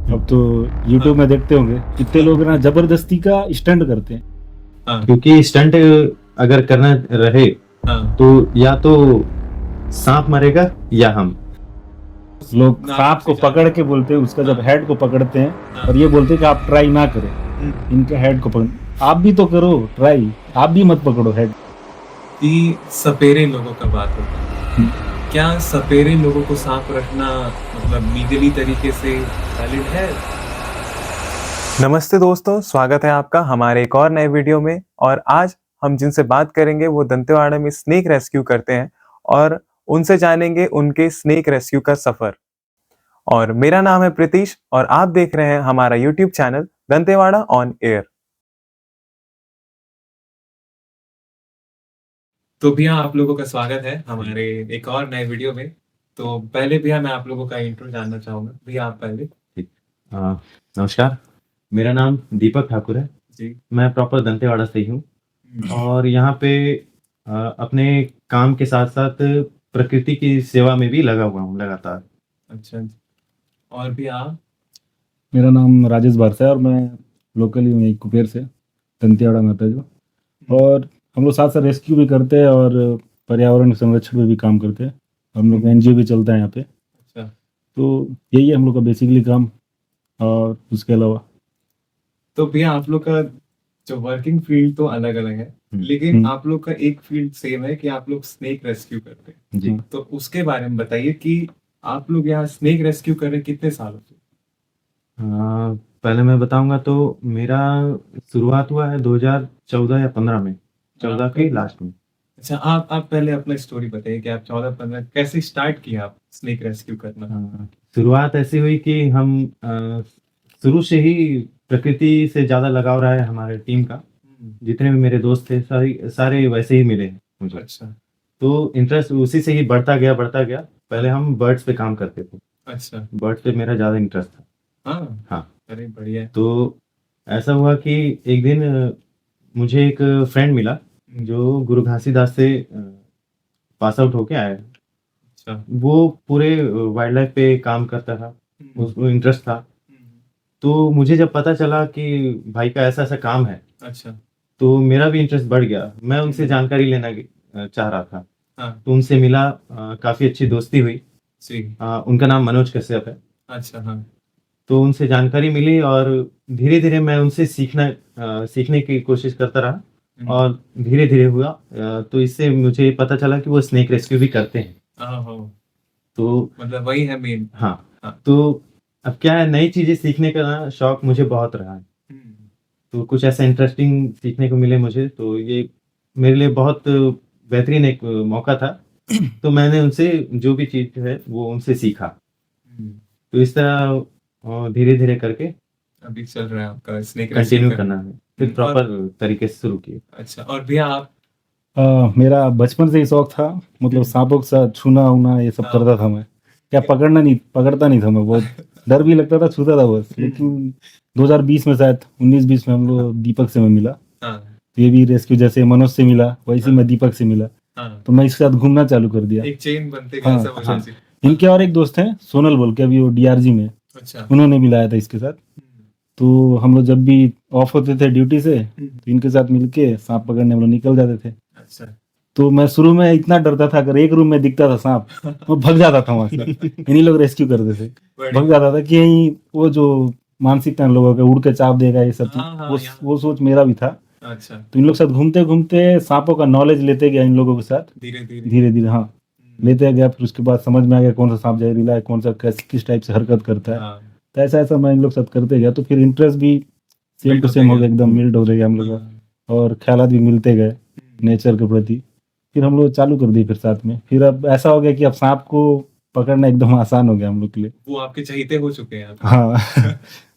अब तो यूट्यूब में देखते होंगे कितने लोग ना जबरदस्ती का स्टंट करते हैं। हाँ क्योंकि स्टंट अगर करना रहे हाँ तो या तो सांप मरेगा या हम। लोग नाम सांप को से जान- पकड़ के बोलते हैं, उसका जब हाँ। हेड को पकड़ते हैं हाँ। और ये बोलते हैं कि आप ट्राई ना करें, इनके हेड को पकड़। आप भी तो करो ट्राई, आप भी मत पकड़ो हेड। कि सपेरे लोगों का बात होता है, क्या सपेरे लोगों को सांप रखना मतलब लीगली तरीके से वैलिड है? नमस्ते दोस्तों, स्वागत है आपका हमारे एक और नए वीडियो में। और आज हम जिनसे बात करेंगे वो दंतेवाड़ा में स्नेक रेस्क्यू करते हैं और उनसे जानेंगे उनके स्नेक रेस्क्यू का सफर। और मेरा नाम है प्रीतीश और आप देख रहे हैं हमारा YouTube channel Dantewada on air. तो भैया आप लोगों का स्वागत है हमारे एक और नए वीडियो में। तो पहले भैया मैं आप लोगों का इंट्रो जानना चाहूंगा। भैया आप पहले। नमस्कार, मेरा नाम दीपक ठाकुर है। जी। मैं प्रॉपर दंतेवाड़ा से ही हूँ और यहाँ पे अपने काम के साथ साथ प्रकृति की सेवा में भी लगा हुआ हूँ लगातार। अच्छा जी। और भी आप? मेरा नाम राजेश बारसा है और मैं लोकली हूँ यहीं कुपेर से, दंतेवाड़ा में आता है जो। और हम लोग साथ साथ रेस्क्यू भी करते हैं और पर्यावरण संरक्षण में भी काम करते हैं। हम लोग एनजीओ भी चलता है यहाँ पे। अच्छा। तो यही है हम लोग का बेसिकली काम। और उसके अलावा तो भैया आप लोग का जो वर्किंग फील्ड तो अलग अलग है, लेकिन आप लोग का एक फील्ड सेम है कि आप लोग स्नेक रेस्क्यू करते हैं। जी। तो उसके बारे में बताइए कि आप लोग यहाँ स्नेक रेस्क्यू कर रहे हैं कितने सालों से? पहले मैं बताऊंगा तो मेरा शुरुआत हुआ है 2014 या 15 में, 14 के लास्ट में। अच्छा, आप पहले अपना स्टोरी बताइए कि आप 14-15 कैसे स्टार्ट किया आप स्नेक रेस्क्यू करना? शुरुआत ऐसी हुई कि हम शुरू से ही प्रकृति से ज़्यादा लगाव रहा है हमारे टीम का। जितने भी मेरे दोस्त थे सारे वैसे ही मिले हैं मुझे। अच्छा। तो इंटरेस्ट उसी से ही बढ़ता गया। पहले हम बर्ड्स पे काम करते थे। अच्छा। बर्ड्स पे मेरा ज़्यादा इंटरेस्ट था। हाँ हाँ। अरे बढ़िया है। तो ऐसा हुआ कि एक दिन मुझे एक फ्रेंड मिला जो गुरु घासीदास से पास आउट होके आया है। अच्छा। वो पूरे वाइल्ड लाइफ पे काम करता था, उसको इंटरेस्ट था। तो मुझे जब पता चला कि भाई का ऐसा ऐसा काम है, अच्छा। तो मेरा भी इंटरेस्ट बढ़ गया। मैं उनसे जानकारी लेना चाह रहा था। हाँ तो उनसे मिला, काफ़ी अच्छी दोस्ती हुई। जी। उनका नाम मनोज कश्यप है। अच्छा। हाँ। तो उनसे जानकारी मिली और धीरे धीरे मैं उनसे सीखने की कोशिश करता रहा और धीरे धीरे हुआ। तो इससे मुझे पता चला कि वो स्नेक रेस्क्यू भी करते हैं। हाँ तो मतलब वही है मेन। हाँ, हाँ। तो अब क्या है, नई चीज़ें सीखने का ना शौक मुझे बहुत रहा है। तो कुछ ऐसा इंटरेस्टिंग सीखने को मिले मुझे, तो ये मेरे लिए बहुत बेहतरीन एक मौका था। तो मैंने उनसे जो भी चीज़ है वो उनसे सीखा। तो इस तरह धीरे धीरे करके अभी चल रहा है आपका स्नेक कंटिन्यू रेस्क्यू करना है, फिर प्रॉपर तरीके से शुरू किए। अच्छा। और भैया आप? मेरा बचपन से ही शौक था, मतलब सांपों के साथ छूना उना ये सब करता था मैं। क्या पकड़ता नहीं था मैं, बहुत डर भी लगता था, छूता था बस। लेकिन 2020 में शायद 19-20 में हम लोग दीपक से मैं मिला। तो ये भी रेस्क्यू जैसे मनोज से मिला वैसे मैं दीपक से मिला। तो मैं इसके साथ घूमना चालू कर दिया। एक चेन बनते हाँ, ऐसा वजह से। इनके और एक दोस्त हैं सोनल बोल के, अभी वो डीआरजी में। अच्छा। उन्होंने भी लाया था इसके साथ। तो हम लोग जब भी ऑफ होते थे ड्यूटी से तो इनके साथ मिलके सांप पकड़ने हम लोग निकल जाते थे। अच्छा। तो मैं शुरू में इतना डरता था, अगर एक रूम में दिखता था सांप मैं भग जाता था वहां से। इन्हीं लोग रेस्क्यू करते थे, भग जाता था कि यहीं वो जो मानसिकता इन लोगों का उड़ के चाप देगा ये सब चीज, वो सोच मेरा भी था। अच्छा। तो इन लोग साथ घूमते घूमते सांपों का नॉलेज लेते गया इन लोगों के साथ धीरे धीरे। हाँ, लेते गया। फिर उसके बाद समझ में आ गया कौन सा सांप जहरीला है, कौन सा किस टाइप से हरकत करता है। तो ऐसा मैं इन लोग साथ करते गया। तो फिर इंटरेस्ट भी सेम टू सेम हो गया, एकदम मिल्ड हो गया हम लोग का। और ख्यालात भी मिलते गए नेचर के प्रति। फिर हम लोग चालू कर दिए फिर साथ में। फिर अब ऐसा हो गया कि अब सांप को पकड़ना एकदम आसान हो गया हम लोग के लिए। वो आपके चहीते हो चुके हैं। हाँ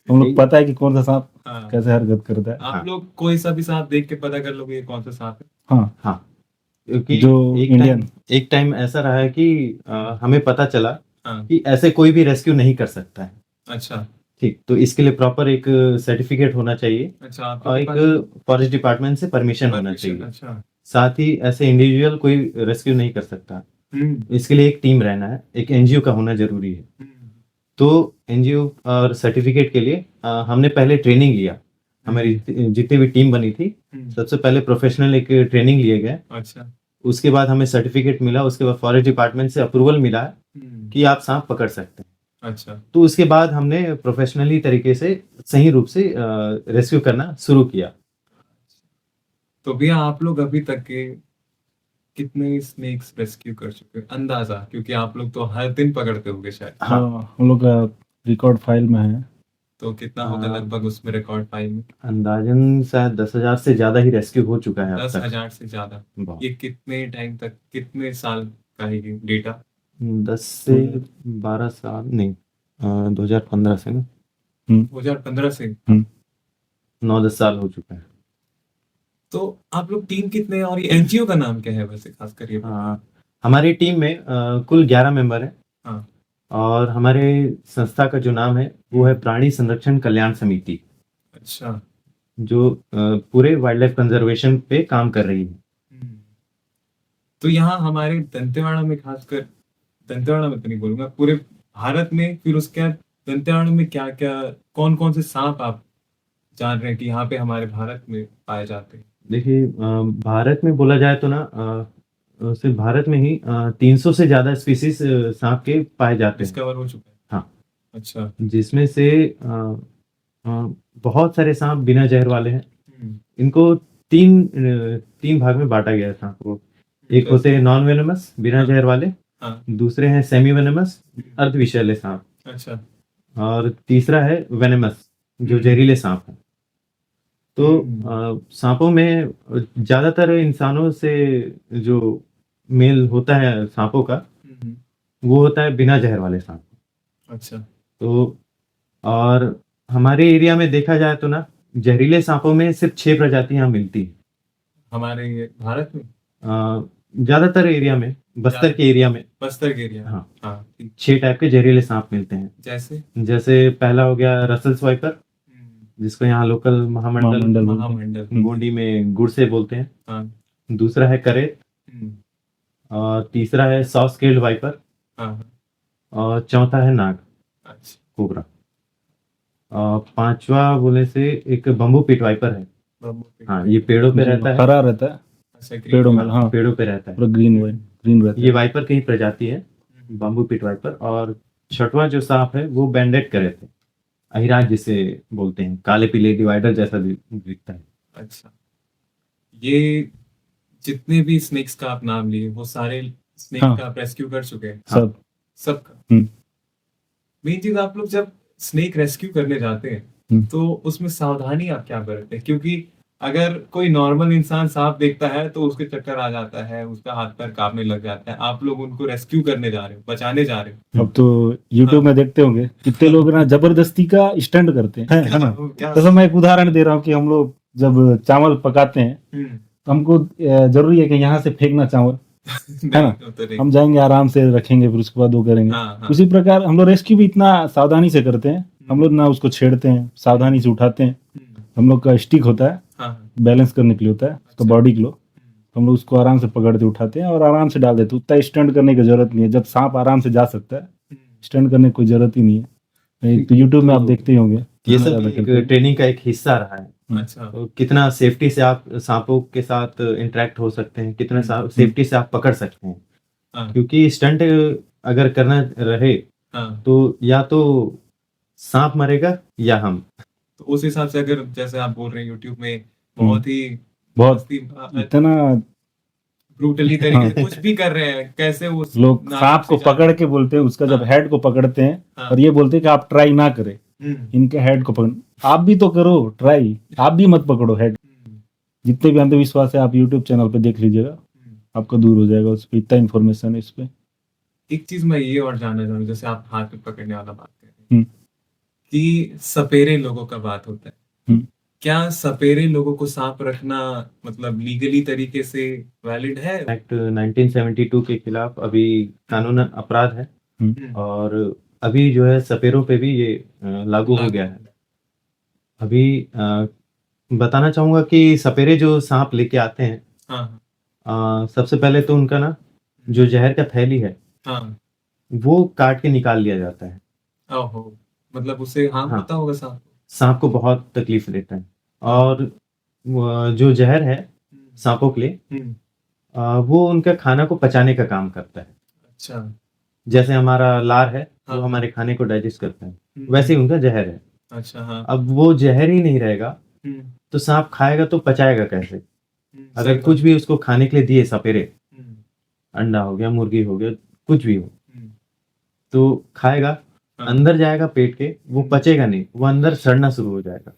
हम लोग पता है कि कौन सा सांप कैसे हरकत करता है। आप लोग कोई सा भी सांप देख के पता कर लोगे ये कौन सा सांप है। हाँ हाँ, क्योंकि जो इंडियन एक टाइम ऐसा रहा है कि हमें पता चला हाँ। कि ऐसे कोई भी रेस्क्यू नहीं कर सकता है। अच्छा। ठीक, तो इसके लिए प्रॉपर एक सर्टिफिकेट होना चाहिए। अच्छा। और एक फॉरेस्ट डिपार्टमेंट से परमिशन होना चाहिए। अच्छा। साथ ही ऐसे इंडिविजुअल कोई रेस्क्यू नहीं कर सकता। इसके लिए एक टीम रहना है, एक एनजीओ का होना जरूरी है। तो एनजीओ और सर्टिफिकेट के लिए हमने पहले ट्रेनिंग लिया। हमारी जितनी भी टीम बनी थी सबसे पहले प्रोफेशनल एक ट्रेनिंग लिए गए। अच्छा। उसके बाद हमें सर्टिफिकेट मिला, उसके बाद फॉरेस्ट डिपार्टमेंट से अप्रूवल मिला कि आप सांप पकड़ सकते हैं। अच्छा। तो उसके बाद हमने प्रोफेशनली तरीके से सही रूप से रेस्क्यू करना शुरू किया। तो भैया आप लोग अभी तक के कितने स्नेक्स रेस्क्यू कर चुके हैं अंदाजा, क्योंकि आप लोग तो हर दिन पकड़ते होंगे शायद। हाँ। हम लोग का रिकॉर्ड फाइल में है। तो कितना होगा लगभग उसमें रिकॉर्ड फाइल में? अंदाजन शायद 10,000 से ज्यादा ही रेस्क्यू हो चुका है अब तक। 10,000 से ज्यादा। बहुत। ये कितने टाइम तक, कितने साल का है ये डेटा? 10 से 12 साल नहीं, 2015 से ना, 2015 से 9-10 साल हो चुका है। तो आप लोग टीम कितने हैं और ये एनजीओ का नाम क्या है वैसे, खास कर ये? हमारी टीम में कुल 11 मेंबर हैं। हाँ। और हमारे संस्था का जो नाम है वो है प्राणी संरक्षण कल्याण समिति, अच्छा। जो पूरे वाइल्ड लाइफ कंजर्वेशन पे काम कर रही है। तो यहाँ हमारे दंतेवाड़ा में, खासकर दंतेवाड़ा में तो नहीं बोलूंगा, पूरे भारत में, फिर उसके बाद दंतेवाड़ा में क्या क्या, कौन कौन से सांप आप जान रहे हैं कि यहाँ पे हमारे भारत में पाए जाते हैं? देखिए, भारत में बोला जाए तो ना, सिर्फ भारत में ही 300 से ज्यादा स्पीसीज सांप के पाए जाते हैं। डिस्कवर हो चुका है? हाँ। अच्छा। जिसमें से बहुत सारे सांप बिना जहर वाले हैं। इनको तीन भाग में बांटा गया है सांप को। एक होते हैं नॉन वेनमस, बिना जहर वाले। हाँ। दूसरे हैं सेमी वेनमस, अर्धविषैले सांप। अच्छा। और तीसरा है वेनमस, जो जहरीले सांप है। तो सांपों में ज्यादातर इंसानों से जो मेल होता है सांपों का, वो होता है बिना जहर वाले सांप। अच्छा। तो और हमारे एरिया में देखा जाए तो ना, जहरीले सांपों में सिर्फ 6 प्रजातियां मिलती है हमारे ये भारत में। ज्यादातर एरिया में, बस्तर के एरिया में। बस्तर के एरिया। हाँ। हाँ। 6 टाइप के जहरीले सांप मिलते हैं। जैसे पहला हो गया रसल्स वाइपर, जिसको यहाँ लोकल महामंडल गोंडी में गुड़ से बोलते हैं। हाँ। दूसरा है करेत। और तीसरा है सॉस स्केल्ड वाइपर। हाँ। और चौथा है नाग। अच्छा। कोबरा। और पांचवा बोले से एक बम्बू पिट वाइपर है। हाँ, ये पेड़ों पे रहता है। हरा रहता है। अच्छा, पेड़ों में। हाँ, पेड़ों पे रहता है। पूरा ग्रीन रहता है। ये वाइपर की ही प्रजाति है, बम्बू पिट वाइपर। और छठवां जो सांप है वो बैंडेड करेत है, अहिराज जिसे बोलते हैं, काले पीले डिवाइडर जैसा दिखता है। अच्छा। ये जितने भी स्नेक्स का आप नाम लिए, वो सारे स्नेक हाँ। का आप रेस्क्यू कर चुके हैं? सबका। मेन चीज, आप लोग जब स्नेक रेस्क्यू करने जाते हैं तो उसमें सावधानी आप क्या बरतते हैं? क्योंकि अगर कोई नॉर्मल इंसान सांप देखता है तो उसके चक्कर आ जाता है, उसका हाथ पैर कांपने लग जाता है। आप लोग उनको रेस्क्यू करने जा रहे हो, बचाने जा रहे हो। अब तो YouTube में देखते होंगे कितने लोग ना जबरदस्ती का स्टंट करते हैं, है ना? तो मैं एक उदाहरण दे रहा हूँ कि हम लोग जब चावल पकाते हैं तो हमको जरूरी है कि यहाँ से फेंकना चावल, है ना? हम जाएंगे आराम से रखेंगे, फिर उसके बाद वो करेंगे। उसी प्रकार हम लोग रेस्क्यू भी इतना सावधानी से करते हैं। हम लोग ना उसको छेड़ते हैं, सावधानी से उठाते हैं। हम लोग का स्टिक होता है, बैलेंस करने के लिए होता है, उसका बॉडी के लिए। हम लोग उसको आराम से पकड़ते उठाते हैं और आराम से डाल देते हैं। उतना स्टंट करने की जरूरत नहीं है। जब सांप आराम से जा सकता है, स्टंट करने की कोई जरूरत ही नहीं है। तो यूट्यूब में आप देखते ही होंगे, ये सब एक ट्रेनिंग का एक हिस्सा रहा है। अच्छा। तो कितना सेफ्टी से आप सांपों के साथ इंटरेक्ट हो सकते हैं, कितना सेफ्टी से आप पकड़ सकते हैं। क्योंकि स्टंट अगर करना रहे तो या तो सांप मरेगा या हम। तो उस हिसाब से अगर जैसे आप बोल रहे हैं यूट्यूब में बहुत इतना ब्रूटली तरीके से कुछ भी कर रहे हैं, कैसे वो लोग सांप को पकड़ के बोलते हैं, उसका जब हेड को पकड़ते हैं और ये बोलते हैं कि आप ट्राई ना करें, इनके हेड को पकड़। आप भी तो करो ट्राई, आप भी मत पकड़ो हेड। जितने भी अंधविश्वास है आप यूट्यूब चैनल पे देख लीजिएगा, आपका दूर हो जाएगा। उस पर इतना इन्फॉर्मेशन है इस पे। एक चीज मैं ये और जानना चाहूँ, जैसे आप हाथ पे पकड़ने वाला बात कर रहे हैं कि सपेरे लोगों का बात होता है, क्या सपेरे लोगों को सांप रखना मतलब लीगली तरीके से वैलिड है? एक्ट 1972 के खिलाफ अभी कानून अपराध है और अभी जो है सपेरों पे भी ये लागू हो गया है। अभी बताना चाहूंगा कि सपेरे जो सांप लेके आते हैं, सबसे पहले तो उनका ना जो जहर का थैली है वो काट के निकाल लिया जाता है। ओहो, मतलब उससे हार्म हाँ। होता होगा सांप को? सांप को बहुत तकलीफ देता है। और जो जहर है सांपों के लिए, हम्म, वो उनका खाना को पचाने का काम करता है। अच्छा। जैसे हमारा लार है, वो हाँ, हमारे खाने को डाइजेस्ट करता है, हम्म, वैसे ही उनका जहर है। अच्छा, हाँ। अब वो जहर ही नहीं रहेगा हम्म, तो सांप खाएगा तो पचाएगा कैसे? सही अगर बात। कुछ भी उसको खाने के लिए दिए सपेरे, हम्म, अंडा हो गया, मुर्गी हो गया, कुछ भी हो, हम्म, तो खाएगा, हाँ, अंदर जाएगा पेट के, वो पचेगा नहीं, वो अंदर सड़ना शुरू हो जाएगा।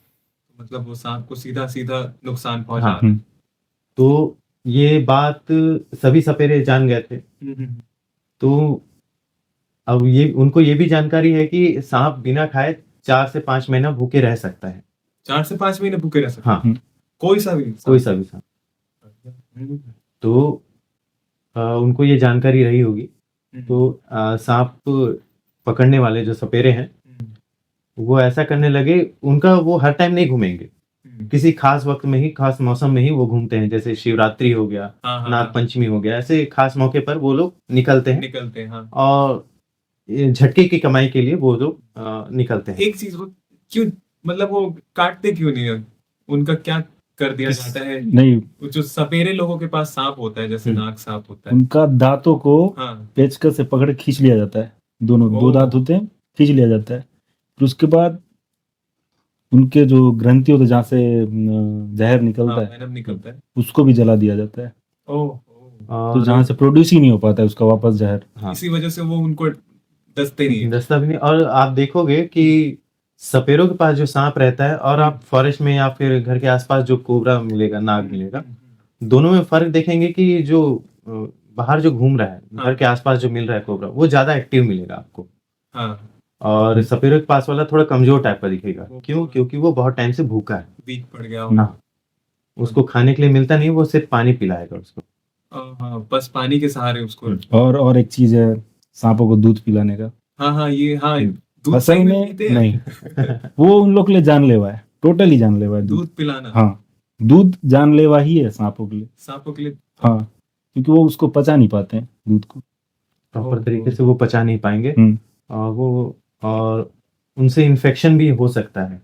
मतलब वो सांप को सीधा सीधा नुकसान पहुंचा हाँ। रहा है। तो ये बात सभी सपेरे जान गए थे। तो अब ये उनको ये भी जानकारी है कि सांप बिना खाए 4 से 5 महीना भूखे रह सकता है। 4 से 5 महीने भूखे रह सकते हाँ, हैं? कोई सा भी कोई सांप? सा भी सांप। हम्म, तो उनको ये जानकारी रही होगी। तो सांप पकड़ने वाले जो सपेरे हैं, वो ऐसा करने लगे, उनका वो हर टाइम नहीं घूमेंगे, किसी खास वक्त में ही, खास मौसम में ही वो घूमते हैं। जैसे शिवरात्रि हो गया, हाँ, हाँ, नाग पंचमी हो गया, ऐसे खास मौके पर वो लोग निकलते हैं। निकलते हैं, हाँ। और ये झटके की कमाई के लिए वो लोग निकलते हैं। एक चीज, वो क्यों, मतलब वो काटते क्यों नहीं है? उनका क्या कर दिया किस- जाता है? नहीं, वो जो सपेरे लोगों के पास सांप होता है, जैसे नाग सांप होता है, उनका दांतों को हाँ, पेचकस से पकड़ के खींच लिया जाता है। दोनों दो ओह। दांत होते हैं, खींच लिया जाता है। फिर उसके बाद उनके जो ग्रंथि होते हैं जहाँ से जहर निकलता हाँ, है, वेनम निकलता है। उसको भी जला दिया जाता है। ओह, तो और जहाँ से प्रोड्यूस ही नहीं हो पाता है उसका वापस जहर। हाँ, इसी वजह से वो उनको डसते नहीं है। दस्ता भी नहीं। और आप देखोगे कि सपेरों के पास जो सांप रहता है, और आप फॉरेस्ट में या फिर घर के आसपास जो कोबरा मिलेगा, नाग मिलेगा, दोनों में फर्क देखेंगे कि जो बाहर जो घूम रहा है, घर के आसपास जो मिल रहा है कोबरा, वो ज्यादा एक्टिव मिलेगा आपको। हाँ, और सपेरों के पास वाला थोड़ा कमजोर टाइप का दिखेगा। क्यों? क्योंकि वो बहुत टाइम से भूखा है वीक पड़ गया ना, हो। उसको खाने के लिए मिलता नहीं, वो सिर्फ पानी पिलाएगा उसको। हाँ, बस पानी के सहारे उसको। और एक चीज है सांपों को दूध पिलाने का। हाँ, हाँ, ये, हाँ, दूध असल सही में में पीते हैं? नहीं, वो उन लोग के लिए जानलेवा है, टोटली जानलेवा है दूध। दूध पिलाना हाँ, दूध जानलेवा ही है सांपों के लिए। सांपों के लिए? हाँ, क्योंकि वो उसको पचा नहीं पाते हैं दूध को। प्रॉपर ओह, तरीके से वो पचा नहीं पाएंगे। हम्म। और उनसे इन्फेक्शन भी हो सकता है।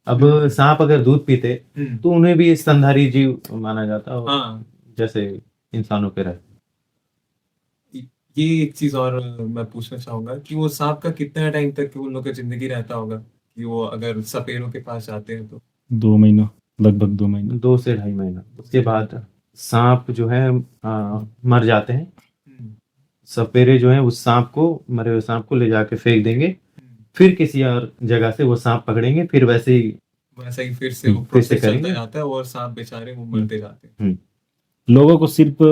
अब सांप अगर दूध पीते तो उन्हें भी स्तनधारी जीव माना जाता है, हाँ, जैसे इंसानों पे रहते। ये एक चीज और मैं पूछना चाहूंगा कि वो सांप का कितना टाइम तक उन लोग का जिंदगी रहता होगा, कि वो अगर सपेरों के पास जाते हैं तो? 2 महीना, लगभग 2 महीना। 2 से ढाई महीना। उसके बाद सांप जो है मर जाते हैं। सपेरे जो है उस सांप को, मरे हुए सांप को ले जाके फेंक देंगे, फिर किसी और जगह से वो सांप पकड़ेंगे, फिर वैसे ही फिर से वो फिर से प्रोसेस चलता करेंगे। जाता है और सांप बेचारे वो मरते जाते लोगों को सिर्फ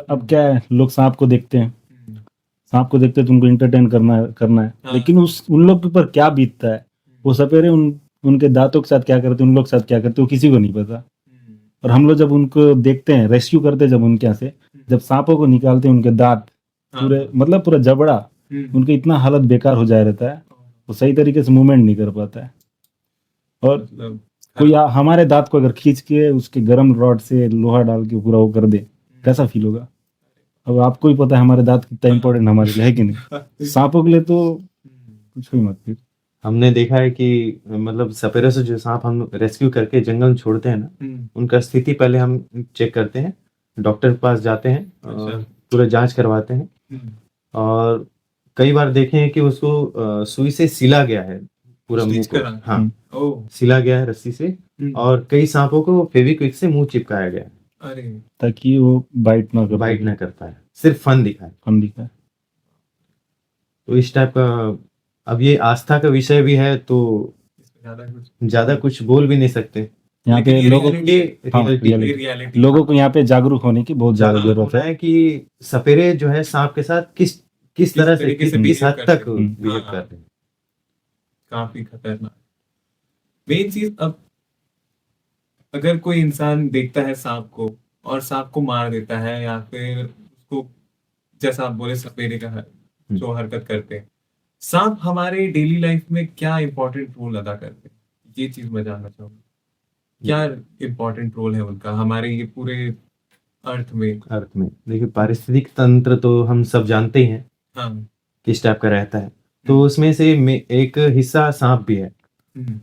अब क्या है, लोग सांप को देखते हैं, हैं। सांप को देखते हैं तो उनको एंटरटेन करना है। हाँ। लेकिन उन लोग के ऊपर क्या बीतता है, वो सपेरे उनके दांतों के साथ क्या करते हैं, उन लोग के साथ क्या करते हैं, वो किसी को नहीं पता। और हम लोग जब उनको देखते हैं, रेस्क्यू करते हैं जब उनके यहाँ से, जब सांपों को निकालते हैं, उनके दांत पूरे, मतलब पूरा जबड़ा, उनके इतना हालत बेकार हो जाया रहता है, वो सही तरीके से मूवमेंट नहीं कर पाता है। और मतलब कोई हमारे दांत को अगर खींच के उसके गर्म रॉड से लोहा डाल के पूरा वो कर दे, कैसा फील होगा? अब आपको ही पता है हमारे दांत कितना इंपॉर्टेंट हमारे लिए है कि नहीं। सांपों के लिए तो कुछ भी मत फिर। हमने देखा है कि मतलब सपेरे से जो सांप हम रेस्क्यू करके जंगल में छोड़ते हैं ना, उनका स्थिति पहले हम चेक करते हैं, डॉक्टर के पास जाते हैं, पूरा जांच करवाते हैं। और कई बार देखे हैं कि उसको सुई से सिला गया है पूरा मुंह को। हाँ, सिला गया है रस्सी से। और कई सांपों को फेविक्विक से मुंह चिपकाया गया है, अरे, ताकि वो बाइट ना कर पाए, सिर्फ फन दिखाए। तो इस टाइप का, अब ये आस्था का विषय भी है, तो ज्यादा कुछ बोल भी नहीं सकते। यहाँ पे लोगों रियलिटी लोगों को यहाँ पे जागरूक होने की बहुत ज्यादा जरूरत है कि सपेरे जो है सांप के साथ किस तरह से, तरीके से किस behave हद करते तक हैं। बिहेव हाँ, करते हैं। काफी खतरनाक। मेन चीज, अब अगर कोई इंसान देखता है सांप को और सांप को मार देता है, या फिर उसको, जैसा आप बोले सपेरे का जो हरकत करते हैं, सांप हमारे डेली लाइफ में क्या इंपॉर्टेंट रोल अदा करते हैं, ये चीज मैं जानना चाहूंगा। क्या इंपॉर्टेंट रोल है उनका हमारे ये पूरे अर्थ में? देखिए, पारिस्थितिक तंत्र तो हम सब जानते ही हैं हाँ, किस टाइप का रहता है। तो उसमें से एक हिस्सा सांप भी है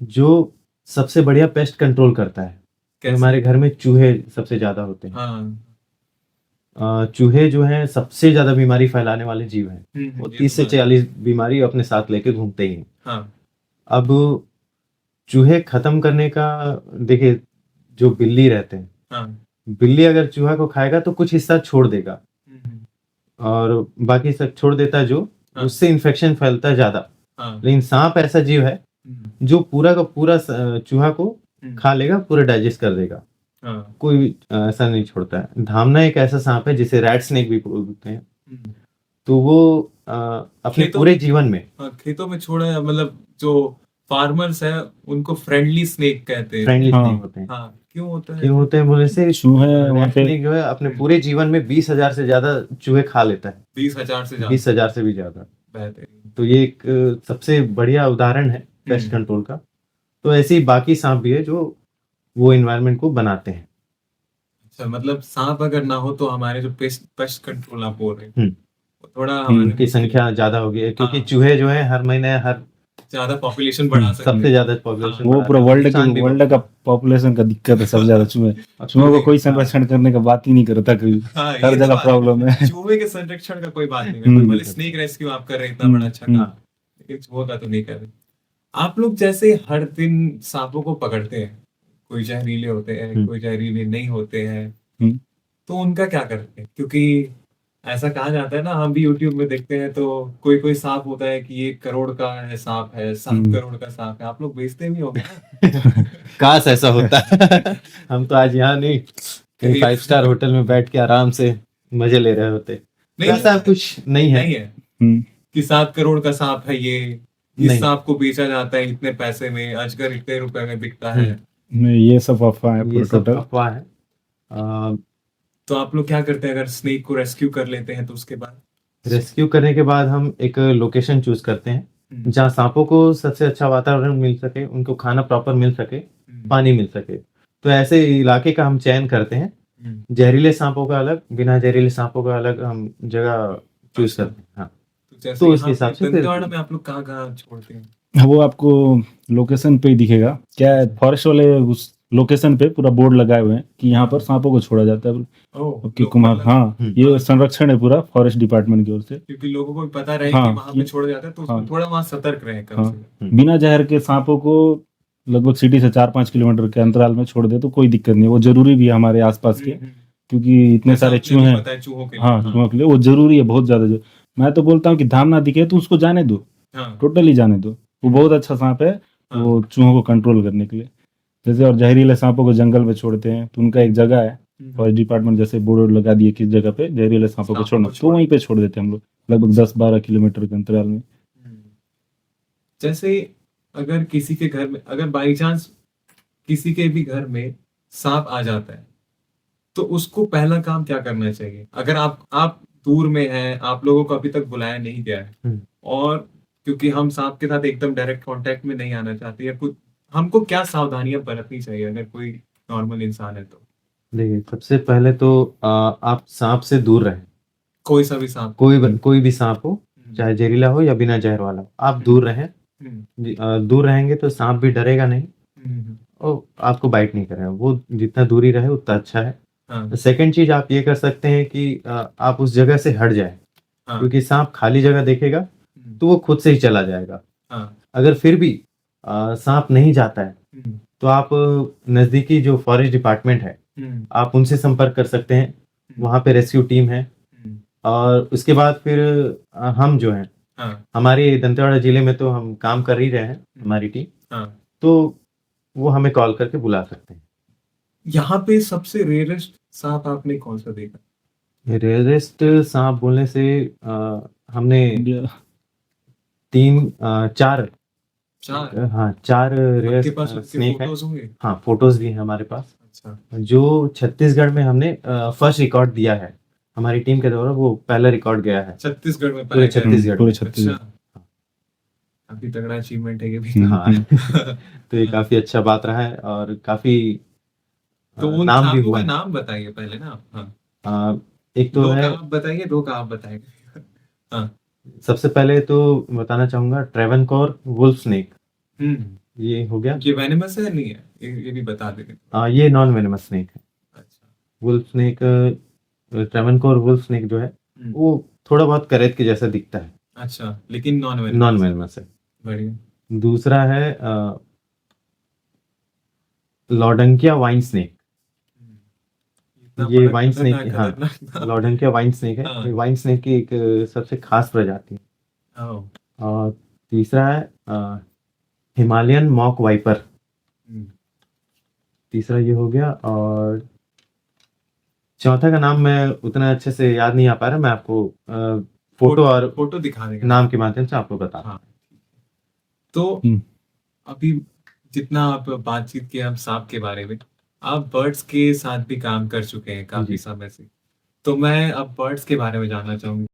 जो सबसे बढ़िया पेस्ट कंट्रोल करता है। तो कैसे? हमारे घर में चूहे सबसे ज्यादा होते हैं। हाँ चूहे जो हैं सबसे ज्यादा बीमारी फैलाने वाले जीव हैं। वो ये 30 तो से बात है। 40 बीमारी अपने साथ लेके घूमते ही हैं। हाँ अब चूहे खत्म करने का, देखिए जो बिल्ली रहते हैं, हाँ बिल्ली अगर चूहा को खाएगा तो कुछ हिस्सा छोड़ देगा और बाकी सब छोड़ देता है, जो हाँ। उससे इन्फेक्शन फैलता है ज्यादा। हाँ लेकिन सांप ऐसा जीव है जो पूरा का पूरा चूहा को खा लेगा, पूरा डाइजेस्ट कर देगा, हाँ कोई भी ऐसा नहीं छोड़ता है। धामना एक ऐसा सांप है जिसे रैट स्नेक भी बोलते हैं। तो वो अपने खेतों- पूरे जीवन में हाँ, खेतों में छोड़ा है, मतलब जो फार्मर्स है उनको फ्रेंडली स्नेक कहते हैं। फ्रेंडली हाँ। स्नेक होते हैं। हाँ क्यों होता है? क्यों होते हैं बोले से, चूहे वहाँ रैट पे स्नेक जो है अपने पूरे जीवन में 20,000 से ज्यादा चूहे खा लेता है। 20,000 से ज्यादा 20,000 से भी ज्यादा। बेहतरीन। तो ये एक सबसे बढ़िया उदाहरण है पेस्ट कंट्रोल का। तो ऐसे ही बाकी सांप भी है जो वो एनवायरनमेंट को बनाते हैं। अच्छा, मतलब सांप अगर ना हो तो हमारे जो पेस्ट कंट्रोल आप बोल रहे हैं हम्म। वो थोड़ा हमारे उनकी संख्या ज्यादा होगी क्योंकि हाँ। चूहे जो है हर महीने हर ज्यादा पॉपुलेशन बढ़ा सकते सबसे हैं। ज्यादा पॉपुलेशन वो पूरा वर्ल्ड का पॉपुलेशन का दिक्कत है, सबसे ज्यादा चूहे। चूहों को कोई संरक्षण करने का बात ही नहीं करता कोई, हाँ, ये हर तो जगह बात है। प्रॉब्लम है। चूहे के संरक्षण का कोई बात नहीं करता, भले स्नेक रेस्क्यू आप कर रहे हैं, इतना बड़ा अच्छा काम, लेकिन चूहों का तो नहीं कर रहे। आप लोग जैसे हर दिन सांपों को पकड़ते हैं, कोई जहरीले होते हैं, कोई जहरीले नहीं होते हैं, तो उनका क्या करते हैं? क्योंकि ऐसा कहा जाता है ना, हम भी यूट्यूब में देखते हैं तो कोई कोई सांप होता है कि 1 करोड़ का है सांप है, 7 करोड़ का सांप है। आप लोग बेचते भी होंगे ना? काश ऐसा होता। हम तो आज यहाँ नहीं, कहीं 5 स्टार होटल में बैठ के आराम से मजे ले रहे होते। नहीं, ऐसा कुछ नहीं है। नहीं है कि 7 करोड़ का सांप है ये, इस नहीं। सांप को बेचा जाता है इतने पैसे में, अजगर इतने रुपए में बिकता है। नहीं, ये सब अफवाह है ये पूरा सब टोटल। अफवाह है। तो आप लोग क्या करते हैं अगर स्नेक को रेस्क्यू कर लेते हैं तो उसके बाद? रेस्क्यू करने के बाद हम एक लोकेशन चूज करते हैं जहाँ सांपों को सबसे अच्छा वातावरण मिल सके, उनको खाना प्रॉपर मिल सके, पानी मिल सके। तो ऐसे इलाके का हम चयन करते हैं। जहरीले सांपों का अलग, बिना जहरीले सांपों का अलग हम जगह चूज करते हैं। हाँ, जैसे तो उसके यहाँ हिसाब से फिर दंतेवाड़ा में आप लोग कहाँ कहाँ छोड़ते हैं? वो आपको लोकेशन पे ही दिखेगा। क्या है, फॉरेस्ट वाले उस लोकेशन पे पूरा बोर्ड लगाए हुए हैं कि यहाँ पर सांपों को छोड़ा जाता है। ओह, कि लोग कुमार, मतलब- हाँ, ये संरक्षण है पूरा फॉरेस्ट डिपार्टमेंट की ओर से। क्योंकि लोगों को भी पता रहे हाँ, कि वहां पे छोड़ा जाता है, तो उसमें हाँ। थोड़ा वहां सतर्क रहे कम हाँ, से बिना जहर के सांपों को लगभग सिटी से 4-5 किलोमीटर के अंतराल में छोड़ दे तो कोई दिक्कत नहीं है। वो जरूरी भी है हमारे आसपास के, क्योंकि इतने सारे चूहे हैं। पता है चूहों के लिए। हाँ, चूहों के लिए वो जरूरी है बहुत ज्यादा। जो मैं तो बोलता हूँ कि धाम ना दिखे तो उसको जाने दो, हाँ, टोटली जाने दो। वो बहुत अच्छा सांप है वो चूहों को कंट्रोल करने के लिए। जैसे और जहरीले सांपों को जंगल में छोड़ते हैं तो उनका एक जगह है, फॉरेस्ट डिपार्टमेंट जैसे बोर्ड लगा दिए किस जगह पे जहरीले सांपों को छोड़ना, तो वहीं पे छोड़ देते हैं हम लोग लगभग 10-12 किलोमीटर के अंतराल में। जैसे अगर किसी के घर में, अगर बाई चांस किसी के भी घर में सांप आ जाता है तो उसको पहला काम क्या करना चाहिए? अगर आप दूर में हैं, आप लोगों को अभी तक बुलाया नहीं गया है, और क्योंकि हम सांप के साथ एकदम डायरेक्ट कांटेक्ट में नहीं आना चाहते, या कुछ हमको क्या सावधानियां बरतनी चाहिए अगर कोई नॉर्मल इंसान है तो? देखिए, सबसे पहले तो आप सांप से दूर रहें। कोई सा भी सांप? कोई भी सांप हो, चाहे जहरीला हो या बिना जहर वाला हो, आप दूर रहें। दूर रहेंगे तो सांप भी डरेगा नहीं और आपको बाइट नहीं करेगा। वो जितना दूरी रहे उतना अच्छा है। सेकंड चीज आप ये कर सकते हैं कि आप उस जगह से हट जाए, क्योंकि सांप खाली जगह देखेगा तो वो खुद से ही चला जाएगा। अगर फिर भी सांप नहीं जाता है तो आप नजदीकी जो फॉरेस्ट डिपार्टमेंट है आप उनसे संपर्क कर सकते हैं। वहाँ पे रेस्क्यू टीम है। और उसके बाद फिर हम जो हैं, हमारे दंतेवाड़ा जिले में तो हम काम कर ही रहे हैं, हमारी टीम, तो वो हमें कॉल करके बुला सकते हैं। यहाँ पे सबसे रेयरेस्ट सांप आपने कौन सा देखा? रेयरेस्ट सांप बोलने से हमने चार रेयर आपके पास उसके स्नेक है। फोटोज होंगे? हाँ, फोटोज भी हैं हमारे पास। अच्छा, जो छत्तीसगढ़ में हमने फर्स्ट रिकॉर्ड दिया है हमारी टीम के द्वारा, वो पहला रिकॉर्ड गया है छत्तीसगढ़ में पूरे छत्तीसगढ़ में। अच्छा, काफी तगड़ा अचीवमेंट है ये भी। हाँ। तो ये काफी अच्छा बात रहा है और काफी तो उन नाम भी सांपों हुआ के है। नाम बताइए पहले ना आप। एक तो दो है, का आप बताइए, दो का आप बताएंगे। हाँ, सबसे पहले तो बताना चाहूंगा ट्रेवनकोर वुल्फ स्नेक, ये हो गया। ये वेनेमस है नहीं है, ये भी बता देंगे। ये नॉन वेनमस स्नेक है। अच्छा। Wolf snake, Travancore wolf snake जो है वो थोड़ा बहुत करेत के जैसा दिखता है। अच्छा, लेकिन नॉन नॉन वेनमस है। बढ़िया। दूसरा है लॉर्डंकिया वाइन स्नेक। इतना ये बड़ा वाइन स्नेक, खतरनाक हाँ, खतरनाक। लॉर्डंकिया वाइन स्नेक है। हाँ। ये वाइन स्नेक की एक सबसे खास प्रजाति है। ओह। और तीसरा है हिमालयन मॉक वाइपर। हम्म। तीसरा ये हो गया, और चौथा का नाम मैं उतना अच्छे से याद नहीं आ पा रहा, मैं आपको फोटो और फोटो दिखा देंगे नाम के माध्यम से आपको बता। हाँ। तो हम्म। अभी जितना आप बातचीत किए हम सांप के बारे में, आप बर्ड्स के साथ भी काम कर चुके हैं काफी जी। समय से, तो मैं अब बर्ड्स के बारे में जानना चाहूंगी।